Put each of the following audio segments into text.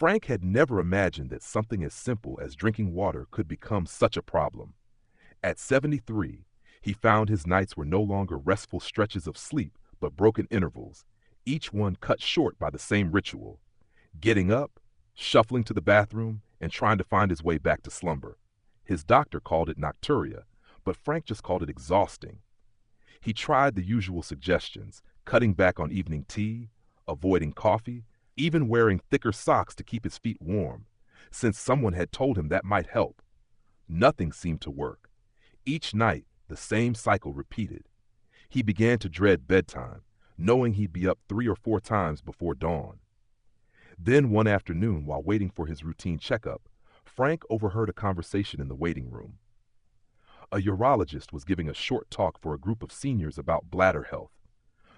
Frank had never imagined that something as simple as drinking water could become such a problem. At 73, he found his nights were no longer restful stretches of sleep, but broken intervals, each one cut short by the same ritual: getting up, shuffling to the bathroom, and trying to find his way back to slumber. His doctor called it nocturia, but Frank just called it exhausting. He tried the usual suggestions: cutting back on evening tea, avoiding coffee, even wearing thicker socks to keep his feet warm, since someone had told him that might help. Nothing seemed to work. Each night, the same cycle repeated. He began to dread bedtime, knowing he'd be up 3 or 4 times before dawn. Then one afternoon, while waiting for his routine checkup, Frank overheard a conversation in the waiting room. A urologist was giving a short talk for a group of seniors about bladder health.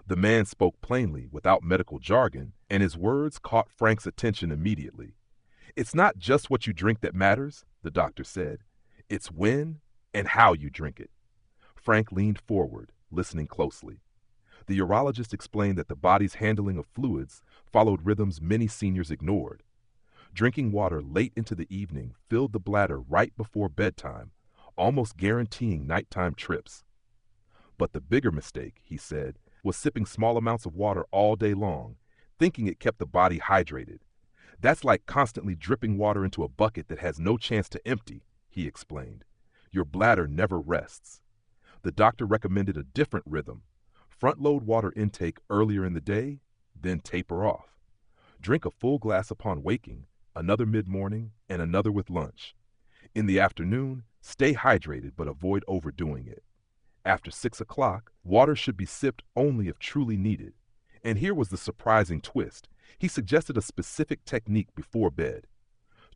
The man spoke plainly, without medical jargon, and his words caught Frank's attention immediately. "It's not just what you drink that matters," the doctor said. "It's when and how you drink it." Frank leaned forward, listening closely. The urologist explained that the body's handling of fluids followed rhythms many seniors ignored. Drinking water late into the evening filled the bladder right before bedtime, almost guaranteeing nighttime trips. But the bigger mistake, he said, was sipping small amounts of water all day long, thinking it kept the body hydrated. "That's like constantly dripping water into a bucket that has no chance to empty," he explained. "Your bladder never rests." The doctor recommended a different rhythm: front-load water intake earlier in the day, then taper off. Drink a full glass upon waking, another mid-morning, and another with lunch. In the afternoon, stay hydrated but avoid overdoing it. After 6 o'clock, water should be sipped only if truly needed. And here was the surprising twist: he suggested a specific technique before bed.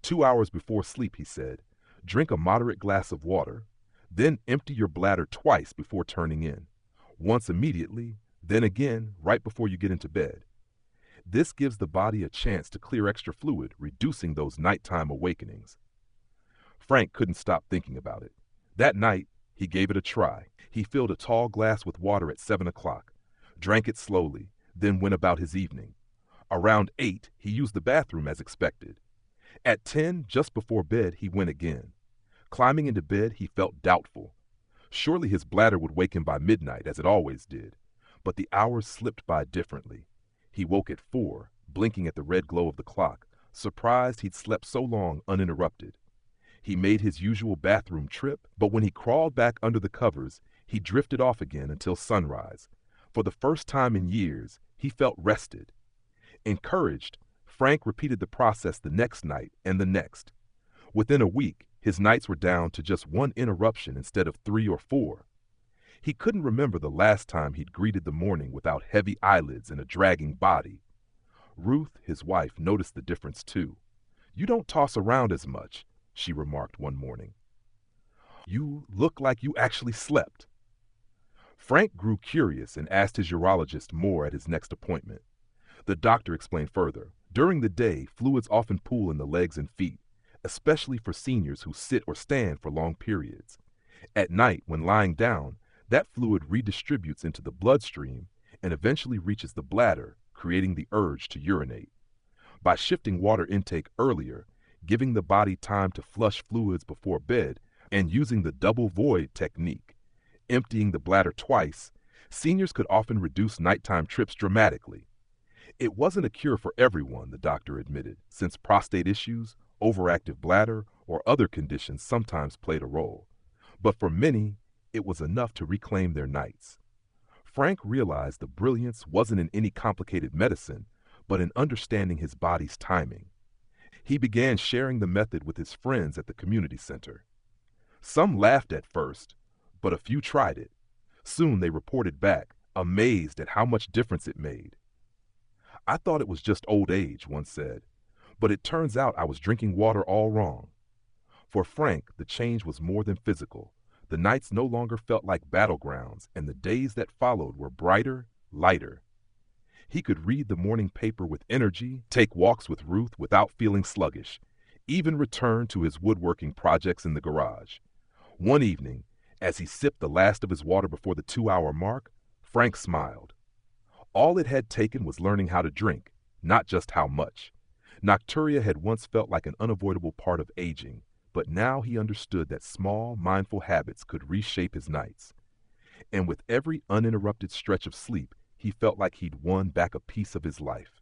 2 hours before sleep, he said, drink a moderate glass of water, then empty your bladder twice before turning in. Once immediately, then again right before you get into bed. This gives the body a chance to clear extra fluid, reducing those nighttime awakenings. Frank couldn't stop thinking about it. That night, he gave it a try. He filled a tall glass with water at 7 o'clock, drank it slowly, then went about his evening. Around 8, he used the bathroom as expected. At 10, just before bed, he went again. Climbing into bed, he felt doubtful. Surely his bladder would wake him by midnight, as it always did. But the hours slipped by differently. He woke at 4, blinking at the red glow of the clock, surprised he'd slept so long uninterrupted. He made his usual bathroom trip, but when he crawled back under the covers, he drifted off again until sunrise. For the first time in years, he felt rested. Encouraged, Frank repeated the process the next night and the next. Within a week, his nights were down to just 1 interruption instead of 3 or 4. He couldn't remember the last time he'd greeted the morning without heavy eyelids and a dragging body. Ruth, his wife, noticed the difference too. "You don't toss around as much," she remarked one morning. "You look like you actually slept." Frank grew curious and asked his urologist more at his next appointment. The doctor explained further. During the day, fluids often pool in the legs and feet, especially for seniors who sit or stand for long periods. At night, when lying down, that fluid redistributes into the bloodstream and eventually reaches the bladder, creating the urge to urinate. By shifting water intake earlier, giving the body time to flush fluids before bed, and using the double void technique, emptying the bladder twice, seniors could often reduce nighttime trips dramatically. It wasn't a cure for everyone, the doctor admitted, since prostate issues, overactive bladder, or other conditions sometimes played a role. But for many, it was enough to reclaim their nights. Frank realized the brilliance wasn't in any complicated medicine, but in understanding his body's timing. He began sharing the method with his friends at the community center. Some laughed at first, but a few tried it. Soon they reported back, amazed at how much difference it made. "I thought it was just old age," one said, "but it turns out I was drinking water all wrong." For Frank, the change was more than physical. The nights no longer felt like battlegrounds, and the days that followed were brighter, lighter. He could read the morning paper with energy, take walks with Ruth without feeling sluggish, even return to his woodworking projects in the garage. One evening, as he sipped the last of his water before the 2-hour mark, Frank smiled. All it had taken was learning how to drink, not just how much. Nocturia had once felt like an unavoidable part of aging, but now he understood that small, mindful habits could reshape his nights. And with every uninterrupted stretch of sleep, he felt like he'd won back a piece of his life.